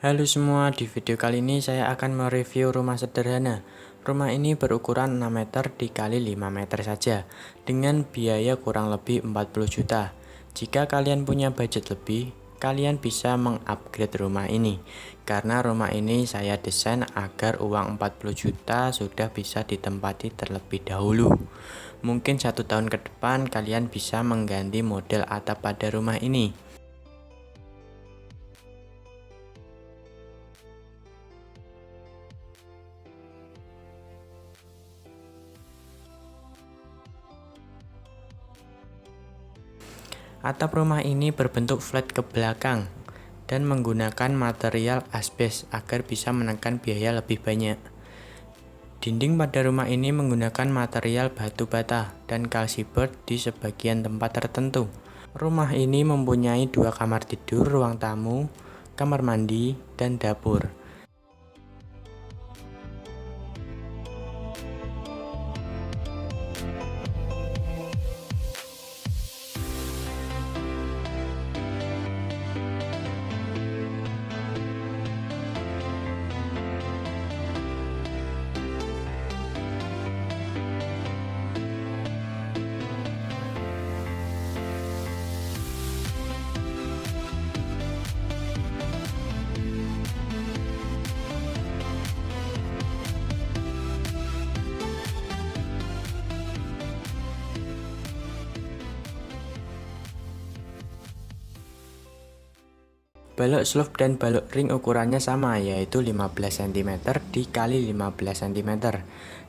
Halo semua, di video kali ini saya akan mereview rumah sederhana. Rumah ini berukuran 6 meter dikali 5 meter saja, dengan biaya kurang lebih 40 juta. Jika kalian punya budget lebih, kalian bisa mengupgrade rumah ini. Karena rumah ini saya desain agar uang 40 juta sudah bisa ditempati terlebih dahulu. Mungkin 1 tahun ke depan kalian bisa mengganti model atap pada rumah ini. Atap rumah ini berbentuk flat ke belakang dan menggunakan material asbes agar bisa menekan biaya lebih banyak. Dinding pada rumah ini menggunakan material batu bata dan calcium di sebagian tempat tertentu. Rumah ini mempunyai 2 kamar tidur, ruang tamu, kamar mandi, dan dapur. Balok slope dan balok ring ukurannya sama, yaitu 15 cm dikali 15 cm,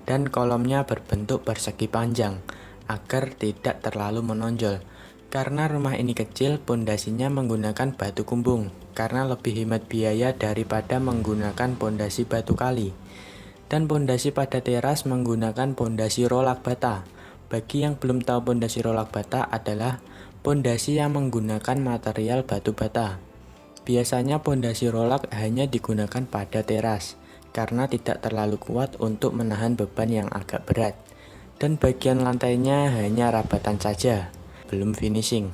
dan kolomnya berbentuk persegi panjang agar tidak terlalu menonjol. Karena rumah ini kecil, pondasinya menggunakan batu kumbung karena lebih hemat biaya daripada menggunakan pondasi batu kali. Dan pondasi pada teras menggunakan pondasi rolak bata. Bagi yang belum tahu pondasi rolak bata adalah pondasi yang menggunakan material batu bata. Biasanya pondasi rolak hanya digunakan pada teras karena tidak terlalu kuat untuk menahan beban yang agak berat. Dan bagian lantainya hanya rabatan saja, belum finishing.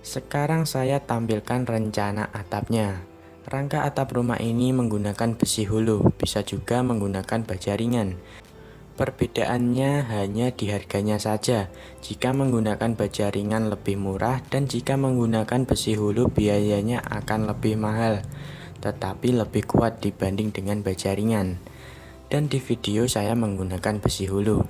Sekarang saya tampilkan rencana atapnya. Rangka atap rumah ini menggunakan besi hulu, bisa juga menggunakan baja ringan. Perbedaannya hanya di harganya saja. Jika menggunakan baja ringan lebih murah dan jika menggunakan besi hulu biayanya akan lebih mahal, tetapi lebih kuat dibanding dengan baja ringan. Dan di video saya menggunakan besi hulu.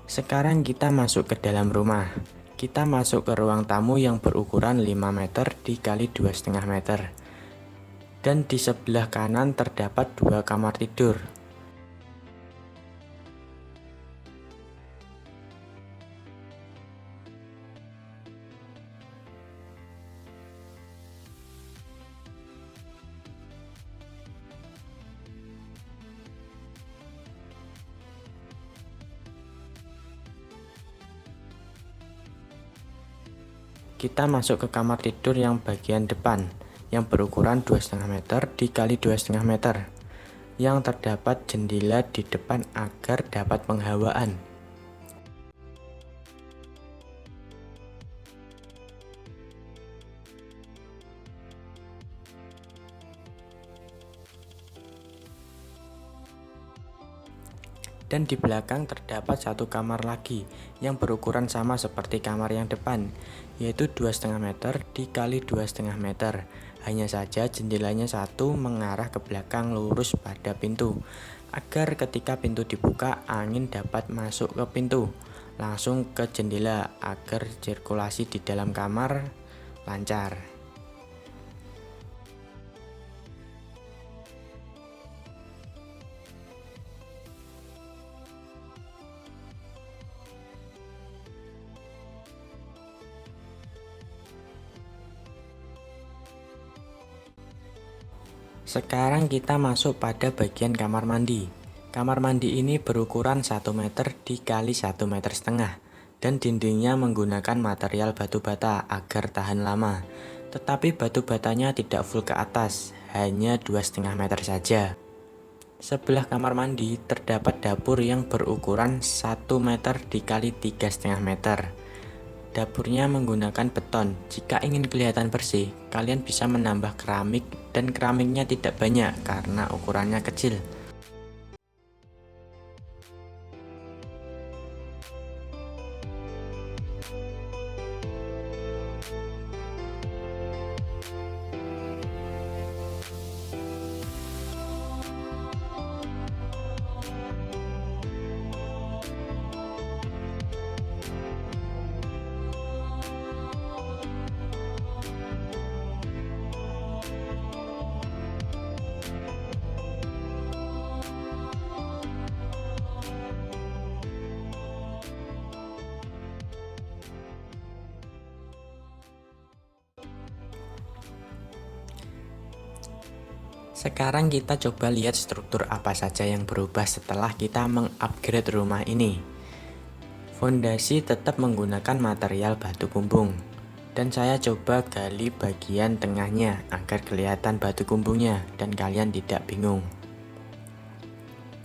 Sekarang kita masuk ke dalam rumah. Kita masuk ke ruang tamu yang berukuran 5 meter dikali 2,5 meter. Dan di sebelah kanan terdapat 2 kamar tidur. Kita masuk ke kamar tidur yang bagian depan, yang berukuran 2,5 meter dikali 2,5 meter, yang terdapat jendela di depan agar dapat penghawaan. Dan di belakang terdapat 1 kamar lagi yang berukuran sama seperti kamar yang depan. yaitu 2,5 meter dikali 2,5 meter. Hanya saja jendelanya satu mengarah ke belakang lurus pada pintu, agar ketika pintu dibuka angin dapat masuk ke pintu langsung ke jendela agar sirkulasi di dalam kamar lancar. Sekarang kita masuk pada bagian kamar mandi. Kamar mandi ini berukuran 1 meter dikali 1,5 meter dan dindingnya menggunakan material batu bata agar tahan lama. Tetapi batu batanya tidak full ke atas, hanya 2,5 meter saja. Sebelah kamar mandi terdapat dapur yang berukuran 1 meter dikali 3,5 meter. Dapurnya menggunakan beton. Jika ingin kelihatan bersih, kalian bisa menambah keramik dan keramiknya tidak banyak karena ukurannya kecil. Sekarang kita coba lihat struktur apa saja yang berubah setelah kita mengupgrade rumah ini. Fondasi tetap menggunakan material batu kumbung, dan saya coba gali bagian tengahnya agar kelihatan batu kumbungnya dan kalian tidak bingung.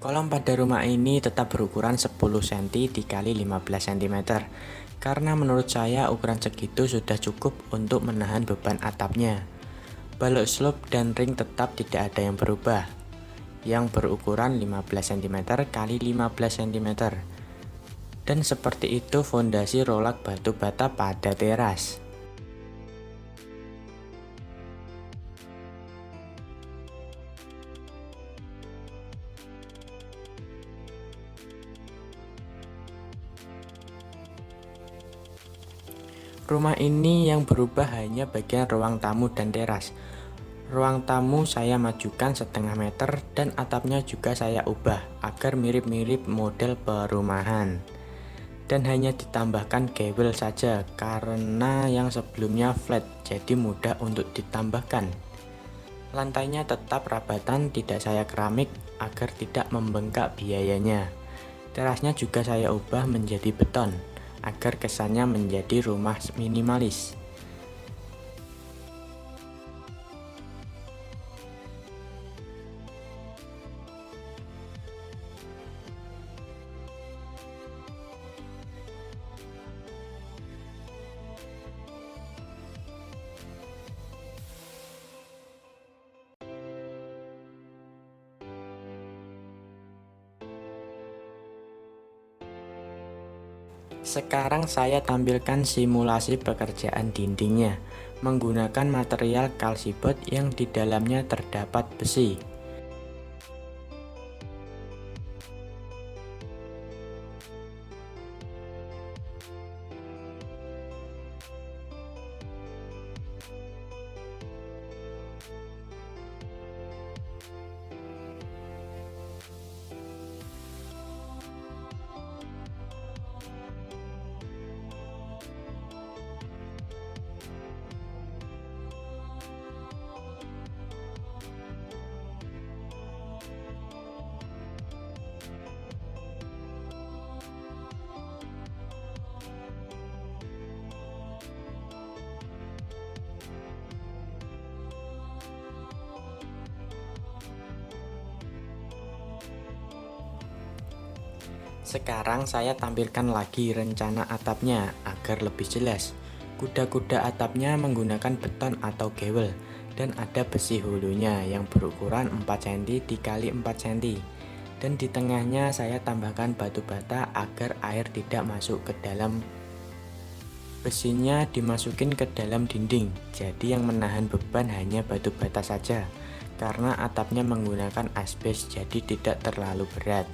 Kolom pada rumah ini tetap berukuran 10 cm dikali 15 cm karena menurut saya ukuran segitu sudah cukup untuk menahan beban atapnya. Balok slope dan ring tetap tidak ada yang berubah, yang berukuran 15 cm kali 15 cm. Dan seperti itu fondasi rolak batu bata pada teras. Rumah ini yang berubah hanya bagian ruang tamu dan teras. Ruang tamu saya majukan 0,5 meter dan atapnya juga saya ubah agar mirip-mirip model perumahan. Dan hanya ditambahkan gewel saja karena yang sebelumnya flat jadi mudah untuk ditambahkan. Lantainya tetap rabatan, tidak saya keramik agar tidak membengkak biayanya. Terasnya juga saya ubah menjadi beton agar kesannya menjadi rumah minimalis. Sekarang saya tampilkan simulasi pekerjaan dindingnya menggunakan material kalsibot yang di dalamnya terdapat besi. Sekarang saya tampilkan lagi rencana atapnya agar lebih jelas. Kuda-kuda atapnya menggunakan beton atau gewel dan ada besi hulunya yang berukuran 4 cm dikali 4 cm. Dan di tengahnya saya tambahkan batu bata agar air tidak masuk ke dalam. Besinya dimasukin ke dalam dinding, jadi yang menahan beban hanya batu bata saja. Karena atapnya menggunakan asbes, jadi tidak terlalu berat.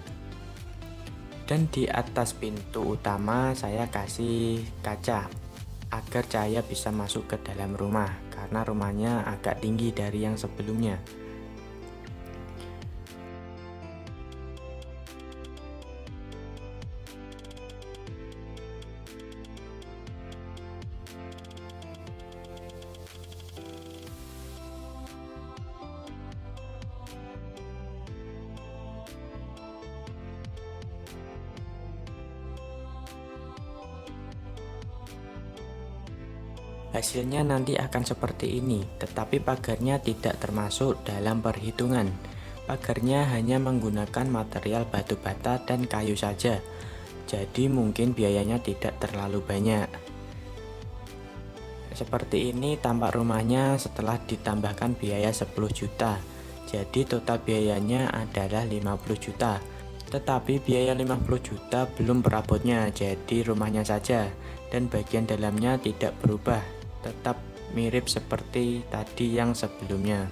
Dan di atas pintu utama saya kasih kaca agar cahaya bisa masuk ke dalam rumah, karena rumahnya agak tinggi dari yang sebelumnya. Hasilnya nanti akan seperti ini, tetapi pagarnya tidak termasuk dalam perhitungan. Pagarnya hanya menggunakan material batu bata dan kayu saja, jadi mungkin biayanya tidak terlalu banyak. Seperti ini tampak rumahnya setelah ditambahkan biaya 10 juta. Jadi total biayanya adalah 50 juta. Tetapi biaya 50 juta belum perabotnya, jadi rumahnya saja. Dan bagian dalamnya tidak berubah, tetap mirip seperti tadi yang sebelumnya.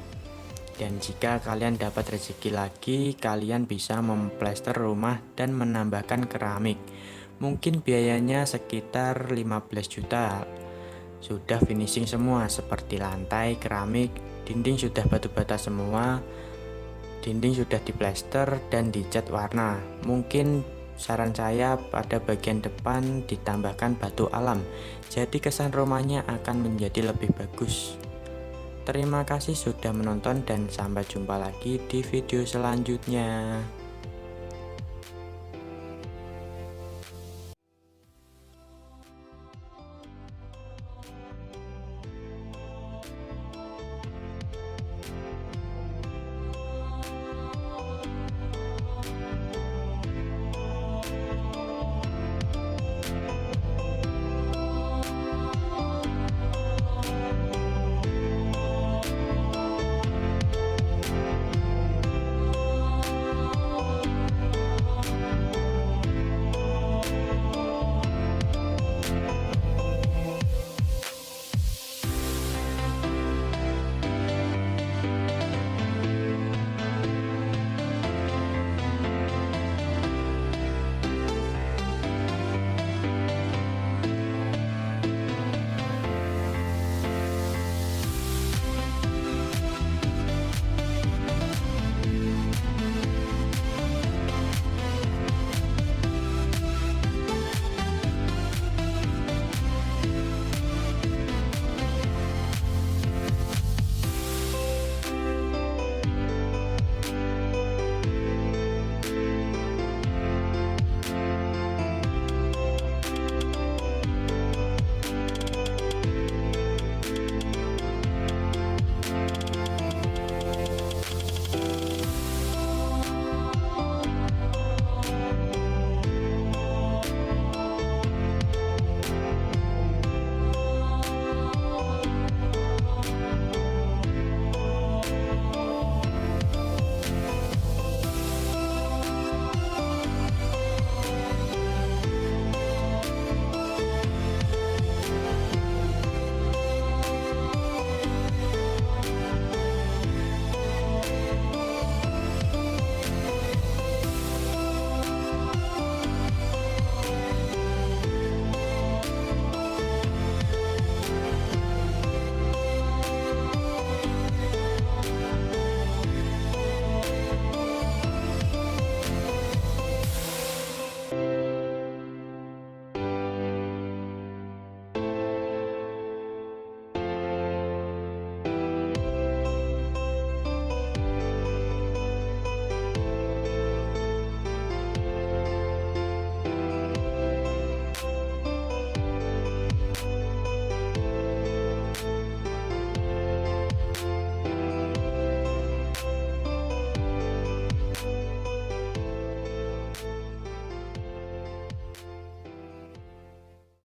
Dan jika kalian dapat rezeki lagi, kalian bisa memplester rumah dan menambahkan keramik. Mungkin biayanya sekitar 15 juta. Sudah finishing semua seperti lantai, keramik, dinding sudah batu bata semua, dinding sudah diplester dan dicat warna. Mungkin saran saya pada bagian depan ditambahkan batu alam, jadi kesan rumahnya akan menjadi lebih bagus. Terima kasih sudah menonton dan sampai jumpa lagi di video selanjutnya.